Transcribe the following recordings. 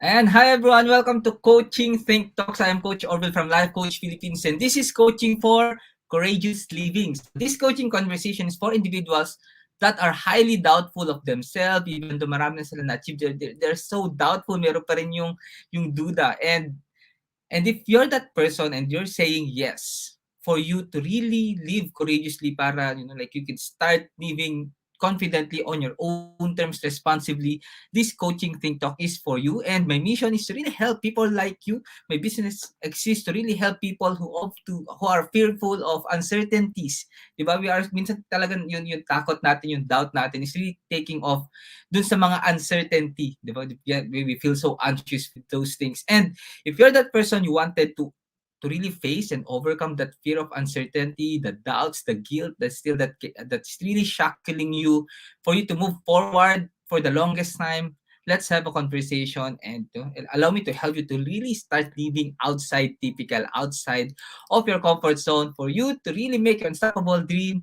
And hi everyone, welcome to Coaching Think Talks. I am Coach Orvyl from Life Coach Philippines, and this is coaching for courageous living. So this coaching conversation is for individuals that are highly doubtful of themselves, even though marami na sila na-achieve, they're so doubtful, meron pa rin yung duda. And if you're that person and you're saying yes for you to really live courageously para, like you can start living confidently on your own terms responsibly, this coaching think talk is for you. And my mission is to really help people like you. My business exists to really help people who are fearful of uncertainties. Diba? We are minsan talagang yung takot natin, yung doubt natin is really taking off dun sa mga uncertainty. Diba? We feel so anxious with those things. And if you're that person you wanted to really face and overcome that fear of uncertainty, the doubts, the guilt that's really shackling you, for you to move forward for the longest time, let's have a conversation and allow me to help you to really start living outside of your comfort zone, for you to really make your unstoppable dream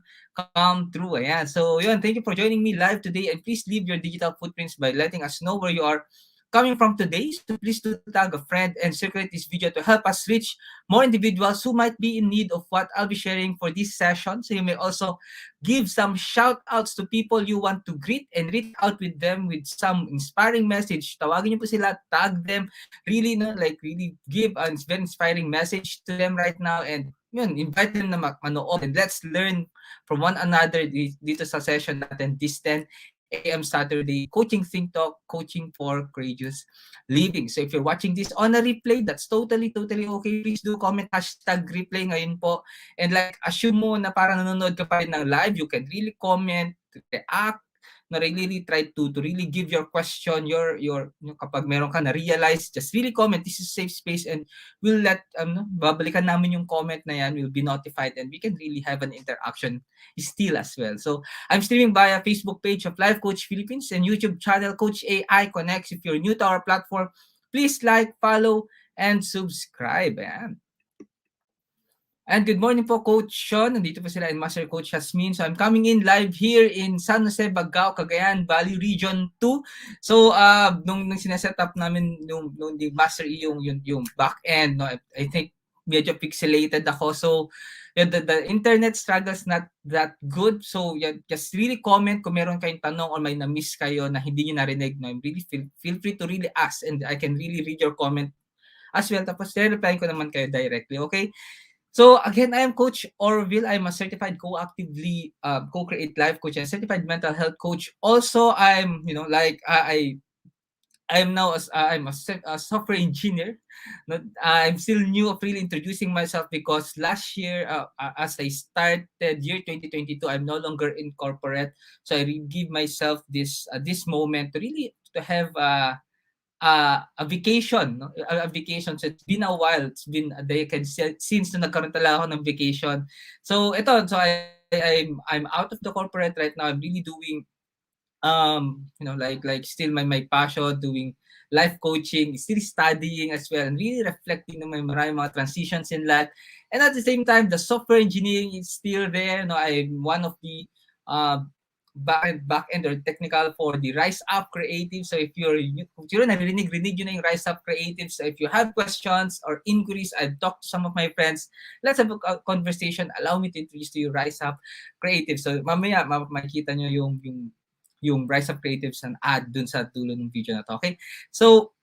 come true. Ayan. So, thank you for joining me live today, and please leave your digital footprints by letting us know where you are coming from today. So please do tag a friend and circulate this video to help us reach more individuals who might be in need of what I'll be sharing for this session. So you may also give some shout outs to people you want to greet and reach out with them with some inspiring message. Tawagin niyo po sila, tag them, really really give a very inspiring message to them right now, and invite them na manood, and let's learn from one another dito sa session natin this 10 a.m. Saturday, Coaching Think Talk, Coaching for Courageous Living. So if you're watching this on a replay, that's totally okay. Please do comment hashtag replay ngayon po. And like, assume mo na parang nanonood ka pa rin ng live, you can really comment, react, na really try to really give your question, your kapag meron ka na realize, just really comment. This is a safe space, and we'll let babalikan namin yung comment na yan, we'll be notified, and we can really have an interaction still as well. So I'm streaming via Facebook page of Life Coach Philippines and YouTube channel Coach AI Connects. If you're new to our platform, please like, follow, and subscribe. Ayan. And good morning po, Coach Sean. Nandito po sila and Master Coach Jasmine. So I'm coming in live here in San Jose, Bagao, Cagayan Valley Region 2. So nung sineset up namin nung di Master E yung back end, no, I think medyo pixelated ako. So the internet struggles not that good. So just really comment kung meron kayong tanong or may na-miss kayo na hindi niyo narinig. No, really feel free to really ask, and I can really read your comment as well. Tapos reply ko naman kayo directly, okay? So again, I am Coach Orvyl. I'm a certified co-actively co-create life coach and certified mental health coach. Also, I'm I'm now I'm a software engineer. I'm still new of really introducing myself because last year, as I started year 2022, I'm no longer in corporate. So I give myself this moment to really to have a vacation, no? A vacation. So it's been a while. It's been a decade since na nagkaroon talaga ako ng vacation. So ito, so I'm out of the corporate right now. I'm really doing like still my passion, doing life coaching, still studying as well, and really reflecting na may maraming mga transitions in life. And at the same time, the software engineering is still there. No, I'm one of the back end or technical for the Rise Up Creative. So if you're naririnig yun na yung Rise Up Creative. So if you have questions or inquiries, I've talked to some of my friends. Let's have a conversation. Allow me to introduce to you Rise Up Creative. So mamaya makikita nyo yung Rise Up Creatives and ad dun sa dulo ng video na to. Okay? So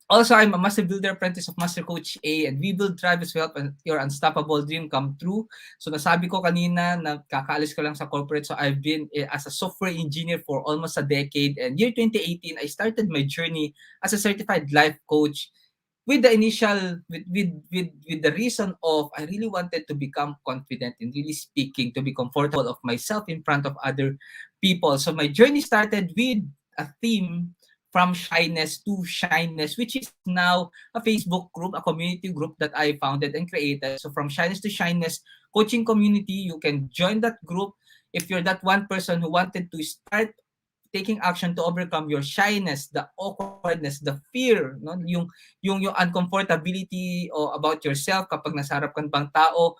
also, I'm a Master Builder Apprentice of Master Coach A, and we build tribes to help your unstoppable dream come true. So nasabi ko kanina na kakaalis ko lang sa corporate. So I've been as a software engineer for almost a decade. And year 2018, I started my journey as a certified life coach with the initial, with the reason of I really wanted to become confident in really speaking, to be comfortable of myself in front of other people. So my journey started with a theme from shyness to shyness, which is now a Facebook group, a community group that I founded and created. So from shyness to shyness coaching community, you can join that group if you're that one person who wanted to start taking action to overcome your shyness, the awkwardness, the fear, no? Yung uncomfortability o about yourself kapag nasa harap ka bang tao.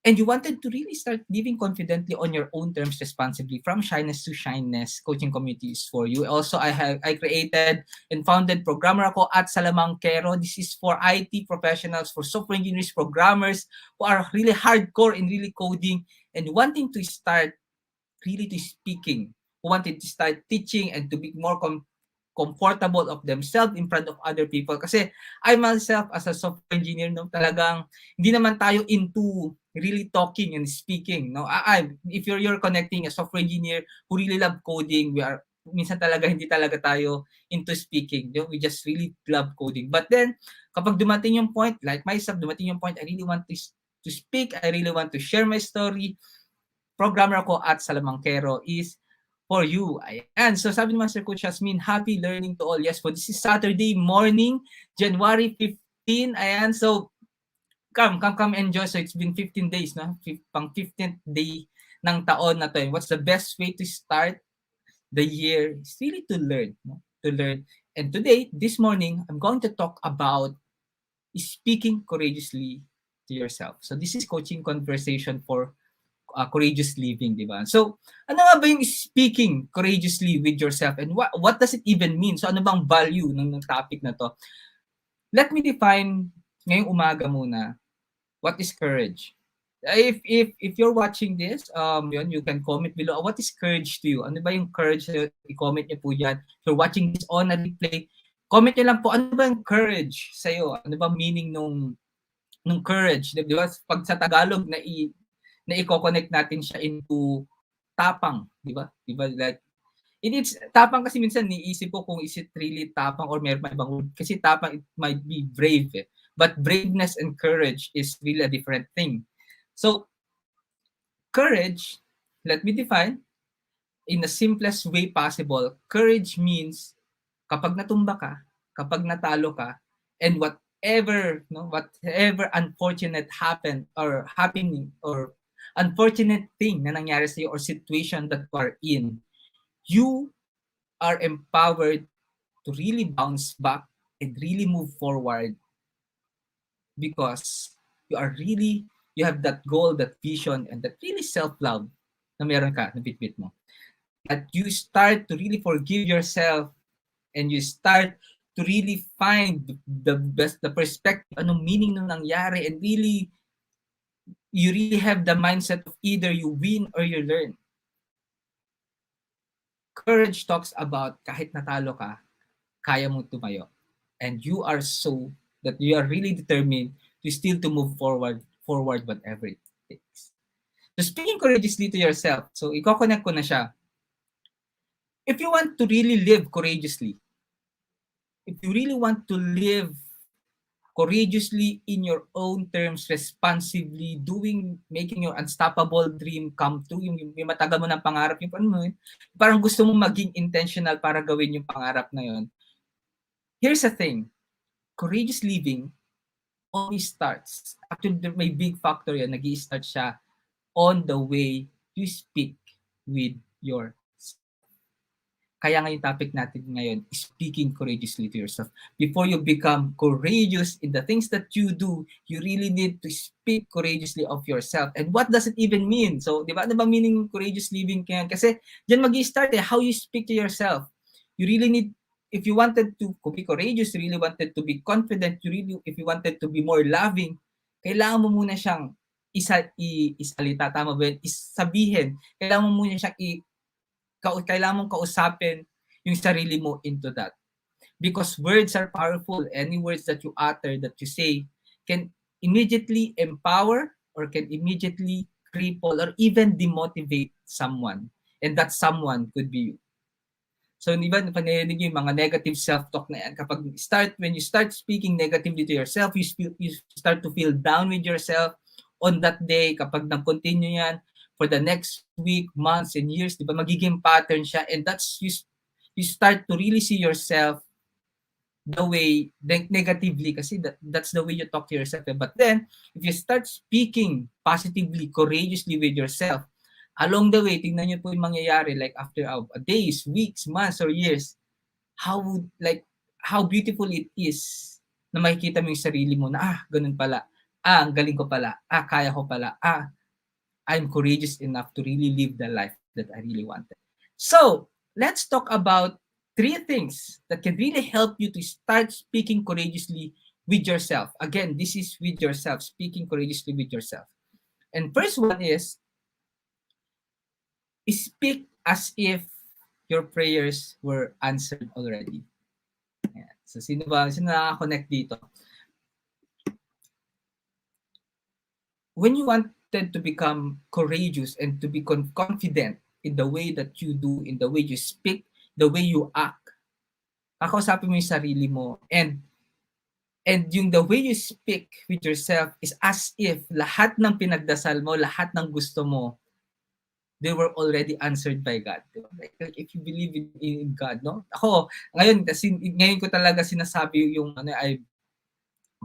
and you wanted to really start living confidently on your own terms responsibly, from shyness to shyness, coaching community is for you. Also, I created and founded Programmer Ako at Salamangkero. This is for IT professionals, for software engineers, programmers who are really hardcore in really coding and wanting to start really to speaking, who wanted to start teaching and to be more comfortable of themselves in front of other people. Kasi I myself as a software engineer, no, talagang hindi naman tayo into really talking and speaking. No? If you're connecting a software engineer who really love coding, we are minsan talaga hindi talaga tayo into speaking. You know? We just really love coding. But then, kapag dumating yung point, like myself, dumating yung point, I really want to speak, I really want to share my story, Programmer Ako at Salamangkero is for you. Ayan. So sabi ni Master Coach Jasmine, happy learning to all. Yes po, this is Saturday morning, January 15. Ayan. So come enjoy. So it's been 15 days, no? Pang 15th day ng taon na to. And what's the best way to start the year? Is really to learn, no? To learn. And today, this morning, I'm going to talk about speaking courageously to yourself. So this is coaching conversation for courageous living, di ba? So, ano nga ba yung speaking courageously with yourself and what does it even mean? So, ano bang value ng topic na to? Let me define ngayong umaga muna, what is courage? If you're watching this, you can comment below, what is courage to you? Ano ba yung courage? I-comment niyo po yan. If you're watching this on a replay, comment niyo lang po, ano ba yung courage sa'yo? Ano ba meaning nung courage? Di ba? Pag sa Tagalog, na i-connect natin siya into tapang, di ba? Di ba, like, it's tapang kasi minsan niisip ko kung is it really tapang or meron pa ibang word. Kasi tapang, it might be brave. But braveness and courage is really a different thing. So, courage, let me define, in the simplest way possible, courage means kapag natumba ka, kapag natalo ka, and whatever unfortunate happening or unfortunate thing na nangyari sa iyo or situation that you are in, you are empowered to really bounce back and really move forward because you have that goal, that vision, and that really self-love na meron ka, na bit-bit mo. That you start to really forgive yourself and you start to really find the perspective, anong meaning nung nangyari, and really, you really have the mindset of either you win or you learn. Courage talks about kahit natalo ka, kaya mong tumayo. And you are really determined to move forward whatever it takes. So speaking courageously to yourself, so i-connect ko na siya. If you want to really live courageously, if you really want to live courageously in your own terms, responsibly, making your unstoppable dream come true, yung matagal mo ng pangarap, yung parang gusto mo maging intentional para gawin yung pangarap na yun. Here's the thing, courageous living always starts, actually may big factor yan, nag-i-start siya on the way you speak with your. Kaya nga yung topic natin ngayon, speaking courageously to yourself. Before you become courageous in the things that you do, you really need to speak courageously of yourself. And what does it even mean? So, di ba? Ano ba meaning courageous living? Kasi dyan mag-i-start how you speak to yourself. You really need, if you wanted to be courageous, you really wanted to be confident, if you wanted to be more loving, kailangan mo muna siyang isalita, tama ba yun? Isabihin. Kailangan mo muna siyang kailangan mong kausapin yung sarili mo into that. Because words are powerful. Any words that you utter, that you say, can immediately empower or can immediately cripple or even demotivate someone. And that someone could be you. So, di ba, panirinig yung mga negative self-talk na yan. When you start speaking negatively to yourself, you start to feel down with yourself on that day. Kapag nag-continue yan, for the next week, months, and years, di ba, magiging pattern siya. And that's, you start to really see yourself the way, negatively, kasi that's the way you talk to yourself. But then, if you start speaking positively, courageously with yourself, along the way, tingnan niyo po yung mangyayari, like after days, weeks, months, or years, how beautiful it is na makikita mo yung sarili mo na, ganun pala. ang galing ko pala, kaya ko pala, I'm courageous enough to really live the life that I really wanted. So, let's talk about 3 things that can really help you to start speaking courageously with yourself. Again, this is with yourself, speaking courageously with yourself. And first one is speak as if your prayers were answered already. Ayan. So, sino nakaka-connect dito? When you wanted to become courageous and to be confident in the way that you do, in the way you speak, the way you act, kakausapin mo yung sarili mo, and yung the way you speak with yourself is as if lahat ng pinagdasal mo, lahat ng gusto mo, they were already answered by God. Like if you believe in God, no? Ako, ngayon ko talaga sinasabi yung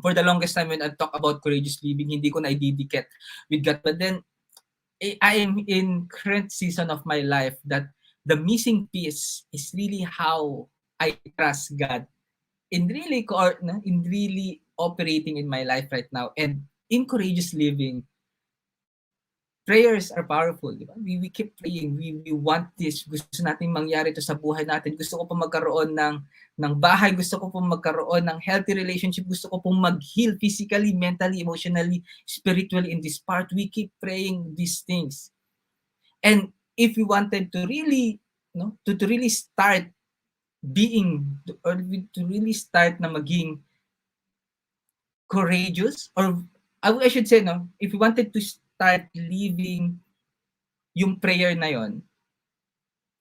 for the longest time when I talk about courageous living, hindi ko na ididikit with God. But then, I am in current season of my life that the missing piece is really how I trust God in really operating in my life right now. And in courageous living, prayers are powerful, di ba? We keep praying. We want this. Gusto nating mangyari to sa buhay natin. Gusto ko pa magkaroon ng bahay. Gusto ko pa magkaroon ng healthy relationship. Gusto ko pong mag-heal physically, mentally, emotionally, spiritually in this part. We keep praying these things. And if we wanted to really, to really start being, or to really start na maging courageous, or I should say, if we wanted to start living yung prayer na yon,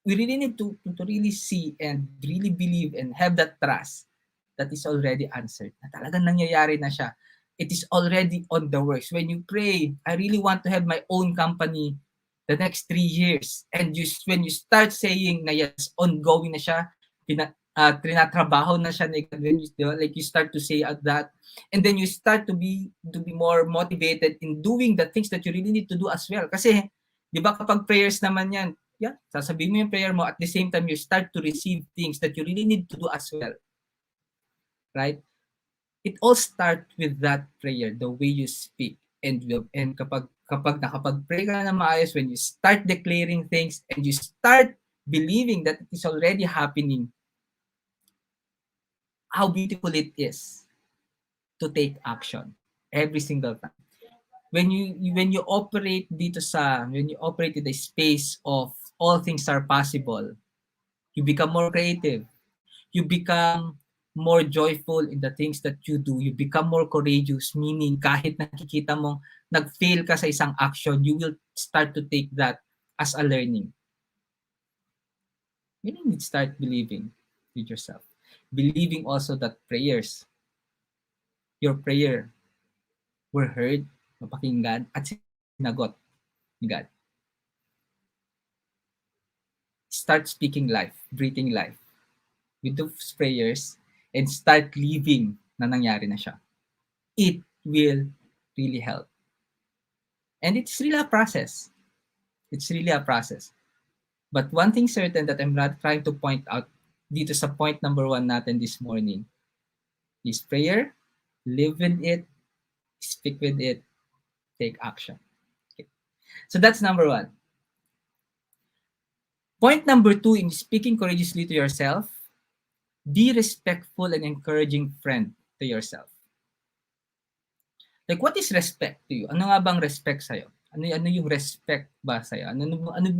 we really need to really see and really believe and have that trust that is already answered. Na talagang nangyayari na siya. It is already on the works. When you pray, I really want to have my own company the next 3 years. And when you start saying na yes, ongoing na siya, trinatrabaho na siya, like you start to say that, and then you start to be more motivated in doing the things that you really need to do as well. Kasi, di ba kapag prayers naman yan, sasabihin mo yung prayer mo, at the same time, you start to receive things that you really need to do as well. Right? It all starts with that prayer, the way you speak. And kapag nakapag-pray ka na maayos, when you start declaring things and you start believing that it is already happening, how beautiful it is to take action every single time. When you operate when you operate in the space of all things are possible, you become more creative. You become more joyful in the things that you do. You become more courageous, meaning kahit nakikita mong nag-fail ka sa isang action, you will start to take that as a learning. You need to start believing with yourself. Believing also that your prayer were heard, mapakinggan, at sinagot ni God. Start speaking life, breathing life with those prayers, and start living na nangyari na siya. It will really help. And it's really a process. It's really a process. But one thing certain that I'm not trying to point out dito sa point number 1 natin this morning is prayer, live with it, speak with it, take action. Okay. So that's number 1. Point number 2 in speaking courageously to yourself, be respectful and encouraging friend to yourself. Like, what is respect to you? Ano nga bang respect sa'yo? Ano yung respect ba sa'yo? Ano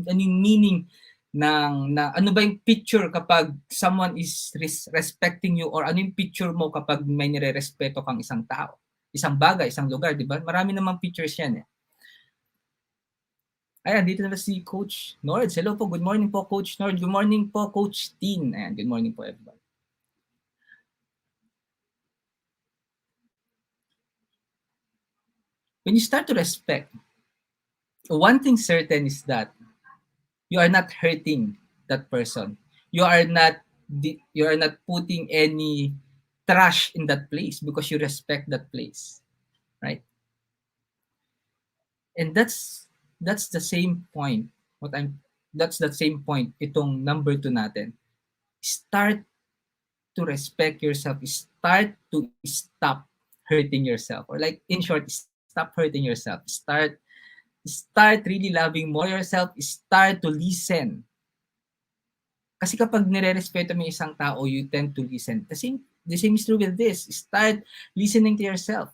yung meaning ano ba yung picture kapag someone is respecting you, or ano yung picture mo kapag may nire-respeto kang isang tao, isang bagay, isang lugar, di ba? Marami namang pictures yan eh. Ayan, dito na si Coach Nord. Hello po, good morning po Coach Nord. Good morning po Coach Teen. Ayan, good morning po everybody. When you start to respect, one thing certain is that you are not hurting that person. You are not putting any trash in that place because you respect that place, right? And that's the same point. That's the same point itong number 2 natin. Start to respect yourself. Start to stop hurting yourself. Or like, in short, stop hurting yourself. Start really loving more yourself. Start to listen. Kasi kapag nire-respeto mo yung isang tao, you tend to listen. The same is true with this. Start listening to yourself.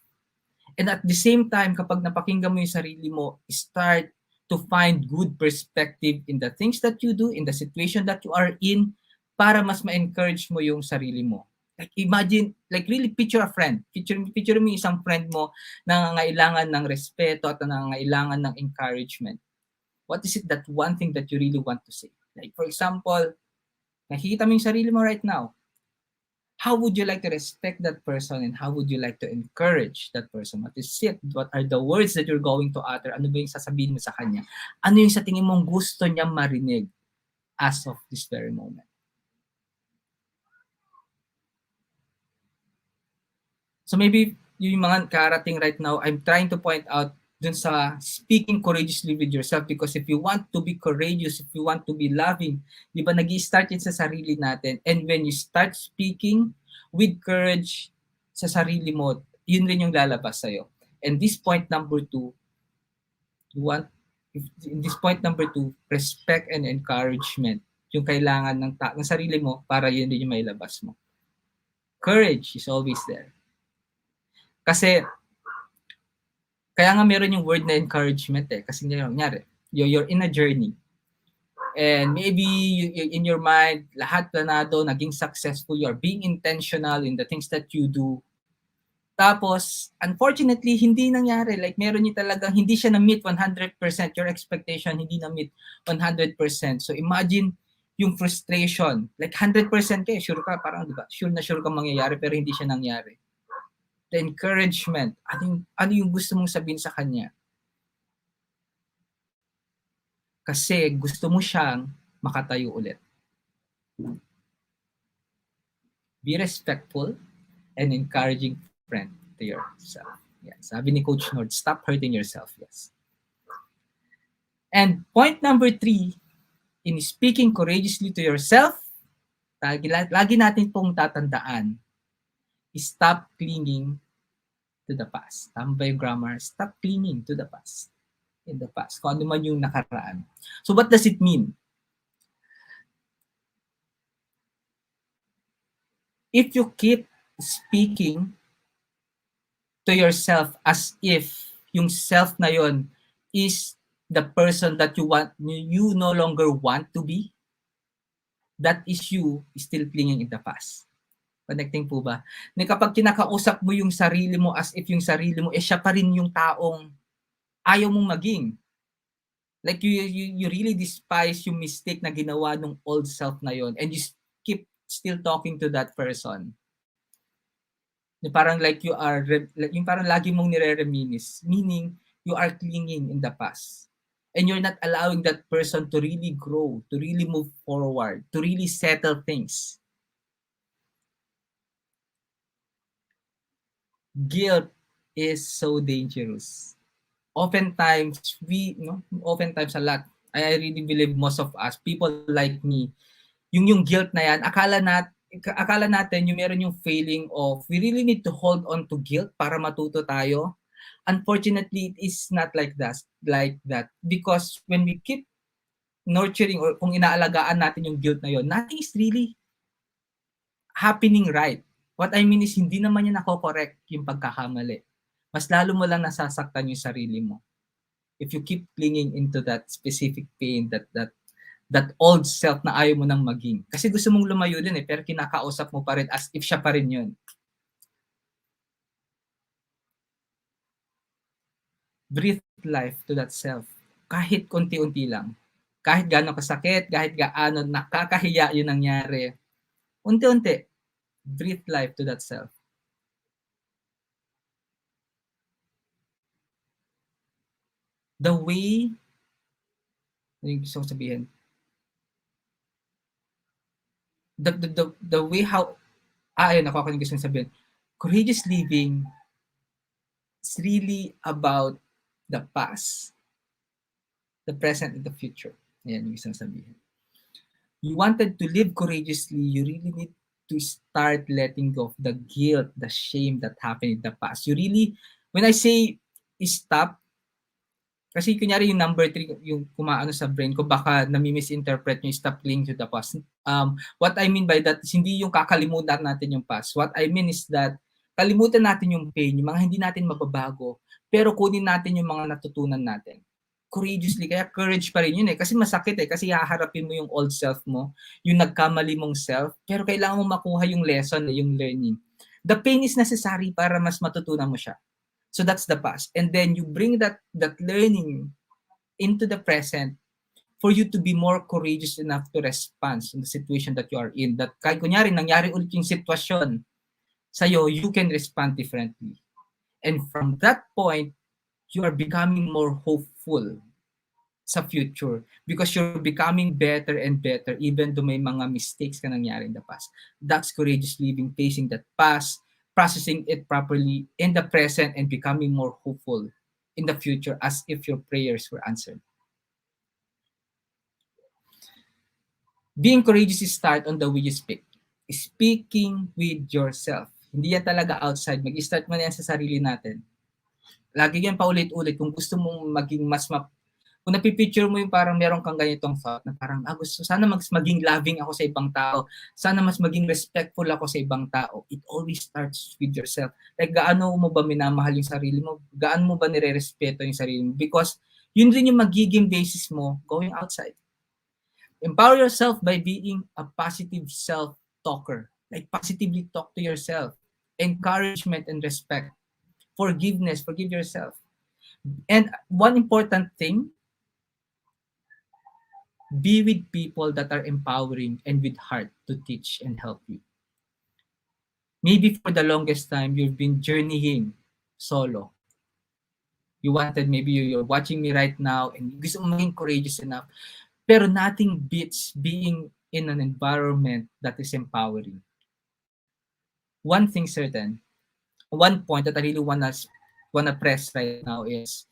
And at the same time, kapag napakinggan mo yung sarili mo, start to find good perspective in the things that you do, in the situation that you are in, para mas ma-encourage mo yung sarili mo. Like imagine, like really picture a friend. Picture mo isang friend mo na nangangailangan ng respeto at nangangailangan ng encouragement. What is it that one thing that you really want to say? Like for example, nakikita mo yung sarili mo right now. How would you like to respect that person and how would you like to encourage that person? What is it? What are the words that you're going to utter? Ano ba yung sasabihin mo sa kanya? Ano yung sa tingin mong gusto niya marinig as of this very moment? So maybe yung mga karating right now, I'm trying to point out dun sa speaking courageously with yourself, because if you want to be courageous, if you want to be loving, di ba nag-i-start yun sa sarili natin. And when you start speaking with courage sa sarili mo, yun rin yung lalabas sa'yo. And this point number 2, respect and encouragement, yung kailangan ng sarili mo para yun din yung mailabas mo. Courage is always there. Kasi kaya nga meron yung word na encouragement eh. Kasi nangyari, you're in a journey. And maybe in your mind, lahat planado, naging successful, you're being intentional in the things that you do. Tapos, unfortunately, hindi nangyari. Like, meron yung talagang, hindi siya na-meet 100%. Your expectation, hindi na-meet 100%. So, imagine yung frustration. Like, 100% kayo, sure ka, parang, di ba? Sure na sure ka mangyayari, pero hindi siya nangyari. The encouragement, ano yung gusto mong sabihin sa kanya? Kasi gusto mo siyang makatayo ulit. Be respectful and encouraging friend to yourself. Yeah. Sabi ni Coach Nord, stop hurting yourself. Yes. And point number 3, in speaking courageously to yourself, lagi natin pong tatandaan, stop clinging to the past. Tama ba yung grammar? Stop clinging to the past. In the past. Kung ano man yung nakaraan. So what does it mean? If you keep speaking to yourself as if yung self na yon is the person that you no longer want to be, that is you still clinging in the past. Connecting po ba? Na kapag kinakausap mo yung sarili mo as if yung sarili mo, siya pa rin yung taong ayaw mong maging. Like you really despise yung mistake na ginawa nung old self na yon, and you keep still talking to that person. Yung parang like yung parang lagi mong nire-reminisce, meaning you are clinging in the past. And you're not allowing that person to really grow, to really move forward, to really settle things. Guilt is so dangerous. Oftentimes a lot, I really believe most of us, people like me, yung guilt na yan, akala natin yung meron yung feeling of we really need to hold on to guilt para matuto tayo. Unfortunately, it is not like that. Because when we keep nurturing or kung inaalagaan natin yung guilt na yon, nothing is really happening right. What I mean is, hindi naman niya nako-correct yung pagkakamali. Mas lalo mo lang nasasaktan yung sarili mo. If you keep clinging into that specific pain, that old self na ayaw mo nang maging. Kasi gusto mong lumayo din pero kinakausap mo pa rin as if siya pa rin yun. Breathe life to that self. Kahit konti-unti lang. Kahit gaano kasakit, kahit gaano nakakahiya yung nangyari. Unti-unti, breathe life to that self. The way, yung gusto kong sabihin, the way how, ayun, ako yung gusto kong sabihin, courageous living is really about the past, the present, and the future. Ayan yung isang sabihin. You wanted to live courageously, you really need to start letting go of the guilt, the shame that happened in the past. You really, when I say stop, kasi kunyari yung number 3, yung kumaano sa brain ko, baka nami-misinterpret yung stop clinging to the past. What I mean by that is hindi yung kakalimutan natin yung past. What I mean is that kalimutan natin yung pain, yung mga hindi natin mababago, pero kunin natin yung mga natutunan natin. Courageously, kaya courage pa rin yun eh. Kasi masakit eh, kasi haharapin mo yung old self mo, yung nagkamali mong self, pero kailangan mo makuha yung lesson, yung learning. The pain is necessary para mas matutunan mo siya. So that's the past. And then you bring that learning into the present for you to be more courageous enough to respond in the situation that you are in. That kahit kunyari, nangyari ulit yung sitwasyon sa'yo, you can respond differently. And from that point, you are becoming more hopeful sa future because you're becoming better and better even though may mga mistakes ka nangyari in the past. That's courageous living, facing that past, processing it properly in the present, and becoming more hopeful in the future as if your prayers were answered. Being courageous is start on the way you speak. Speaking with yourself. Hindi yan talaga outside. Mag-start mo na yan sa sarili natin. Lagi yan paulit-ulit. Kung gusto mong maging kung napipicture mo yung parang meron kang ganitong thought na parang, gusto, sana maging loving ako sa ibang tao. Sana mas maging respectful ako sa ibang tao. It always starts with yourself. Like, gaano mo ba minamahal yung sarili mo? Gaano mo ba nire-respeto yung sarili mo? Because yun rin yung magiging basis mo going outside. Empower yourself by being a positive self-talker. Like, positively talk to yourself. Encouragement and respect. Forgiveness, forgive yourself. And one important thing, be with people that are empowering and with heart to teach and help you. Maybe for the longest time, you've been journeying solo. You wanted, maybe you're watching me right now and gusto mo maging courageous enough. Pero nothing beats being in an environment that is empowering. One thing certain, one point that I really wanna press right now is,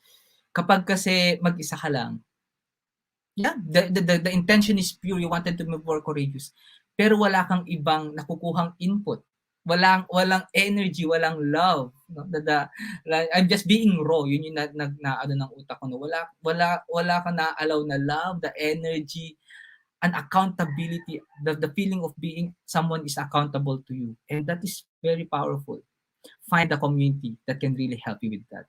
kapag kasi mag-isa ka lang, yeah, the intention is pure. You wanted to be more courageous. Pero wala kang ibang nakukuhang input. Walang energy, walang love. No? I'm just being raw. Yun yung ano ng utak ko. No? Wala ka na-allow na love, the energy, and accountability, the feeling of being someone is accountable to you. And that is very powerful. Find a community that can really help you with that.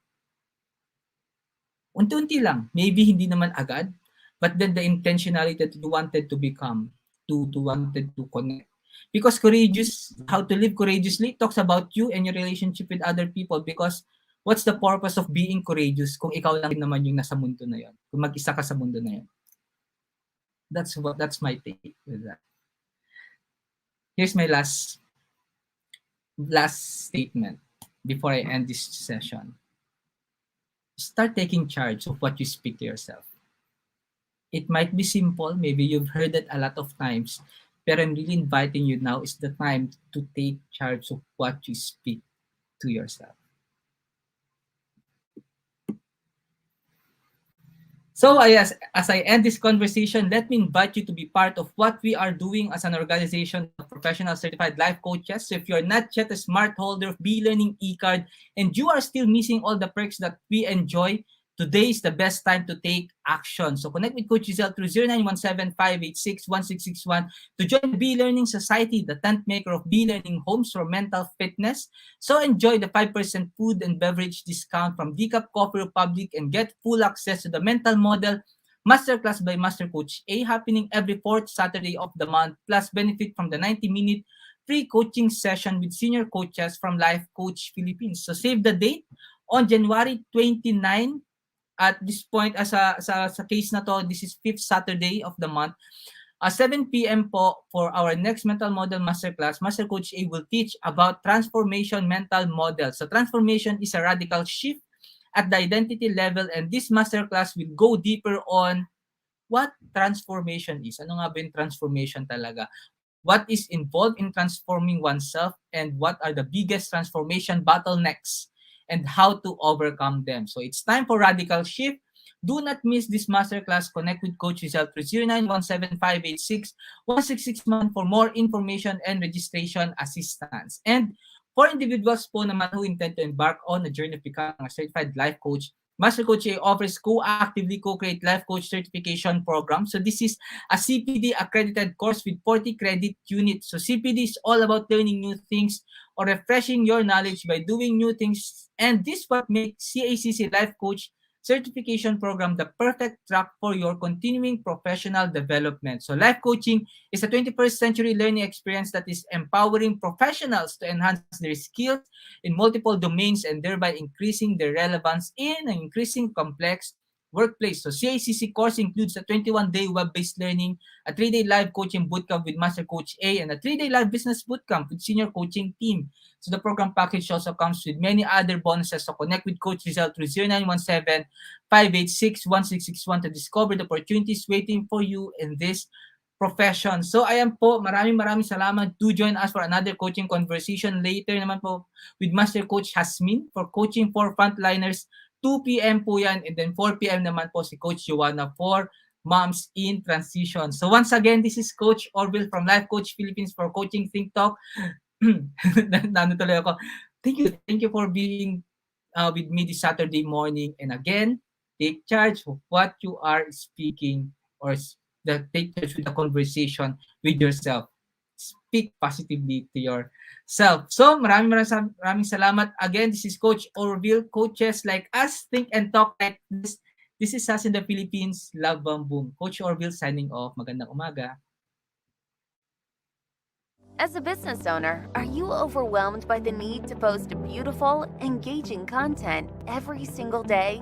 Unti-unti lang. Maybe hindi naman agad, but then the intentionality that you wanted to become, to wanted to connect. Because courageous, how to live courageously talks about you and your relationship with other people. Because what's the purpose of being courageous kung ikaw lang naman yung nasa mundo na yon? Kung mag-isa ka sa mundo na yon. That's my take with that. Here's my last statement before I end this session. Start taking charge of what you speak to yourself. It might be simple, maybe you've heard it a lot of times, but I'm really inviting you now is the time to take charge of what you speak to yourself. So as I end this conversation, let me invite you to be part of what we are doing as an organization of professional certified life coaches. So if you're not yet a smart holder of B-Learning e-card and you are still missing all the perks that we enjoy, today is the best time to take action. So connect with Coach Giselle through 0917-586-1661 to join the B-Learning Society, the tent maker of B-Learning homes for mental fitness. So enjoy the 5% food and beverage discount from Decaf Coffee Republic and get full access to the Mental Model Masterclass by Master Coach A happening every 4th Saturday of the month, plus benefit from the 90-minute free coaching session with senior coaches from Life Coach Philippines. So save the date on January 29. At this point, sa case na to, this is 5th Saturday of the month. 7 p.m. po for our next Mental Model Masterclass. Master Coach A will teach about transformation mental model. So transformation is a radical shift at the identity level, and this masterclass will go deeper on what transformation is. Ano nga ba yung transformation talaga? What is involved in transforming oneself, and what are the biggest transformation bottlenecks and how to overcome them. So it's time for radical shift Do not miss this masterclass. Connect with Coach Rizal through 0917-586-1661 for more information and registration assistance. And for individuals po naman who intend to embark on a journey of becoming a certified life coach, Master Coach A offers co-actively co-create life coach certification program. So this is a CPD accredited course with 40 credit units. So CPD is all about learning new things or refreshing your knowledge by doing new things. And this what makes CACC Life Coach certification program the perfect track for your continuing professional development. So life coaching is a 21st century learning experience that is empowering professionals to enhance their skills in multiple domains and thereby increasing their relevance in an increasing complex workplace. So CACC course includes a 21-day web-based learning, a 3-day live coaching bootcamp with Master Coach A, and a 3-day live business bootcamp with senior coaching team. So the program package also comes with many other bonuses. So connect with Coach Rizal through 0917-586-1661 to discover the opportunities waiting for you in this profession. So ayan po, maraming salamat. Do join us for another coaching conversation later naman po with Master Coach Hasmin for coaching for frontliners. 2 p.m. po yan, and then 4 p.m. naman po si Coach Joanna for Moms in Transition. So once again, this is Coach Orvyl from Life Coach Philippines for Coaching Think Talk. Nano tuloy ako. Thank you for being with me this Saturday morning. And again, take charge of what you are speaking or take charge with the conversation with yourself. Speak positively to yourself. So, maraming salamat. Again, this is Coach Orvyl. Coaches like us think and talk like this. This is us in the Philippines. Love, bam, boom. Coach Orvyl signing off. Magandang umaga. As a business owner, are you overwhelmed by the need to post beautiful, engaging content every single day?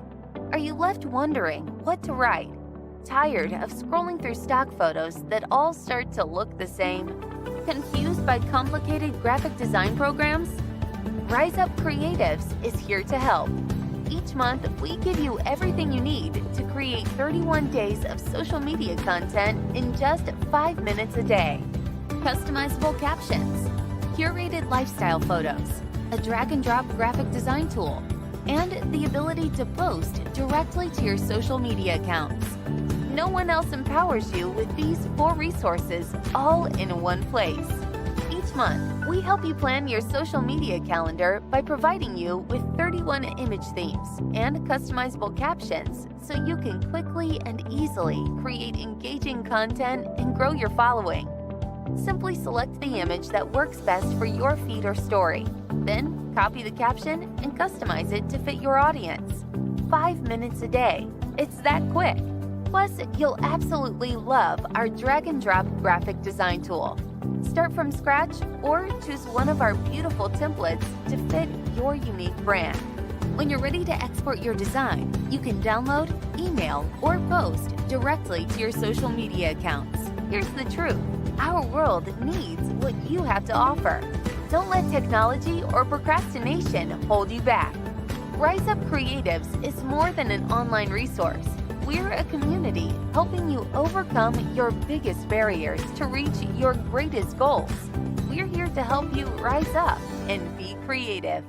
Are you left wondering what to write? Tired of scrolling through stock photos that all start to look the same? Confused by complicated graphic design programs? Rise Up Creatives is here to help. Each month, we give you everything you need to create 31 days of social media content in just 5 minutes a day. Customizable captions, curated lifestyle photos, a drag-and-drop graphic design tool, and the ability to post directly to your social media accounts. No one else empowers you with these 4 resources all in one place. Each month, we help you plan your social media calendar by providing you with 31 image themes and customizable captions so you can quickly and easily create engaging content and grow your following. Simply select the image that works best for your feed or story. Then, copy the caption and customize it to fit your audience. 5 minutes a day. It's that quick. Plus, you'll absolutely love our drag-and-drop graphic design tool. Start from scratch or choose one of our beautiful templates to fit your unique brand. When you're ready to export your design, you can download, email, or post directly to your social media accounts. Here's the truth. Our world needs what you have to offer. Don't let technology or procrastination hold you back. Rise Up Creatives is more than an online resource. We're a community helping you overcome your biggest barriers to reach your greatest goals. We're here to help you rise up and be creative.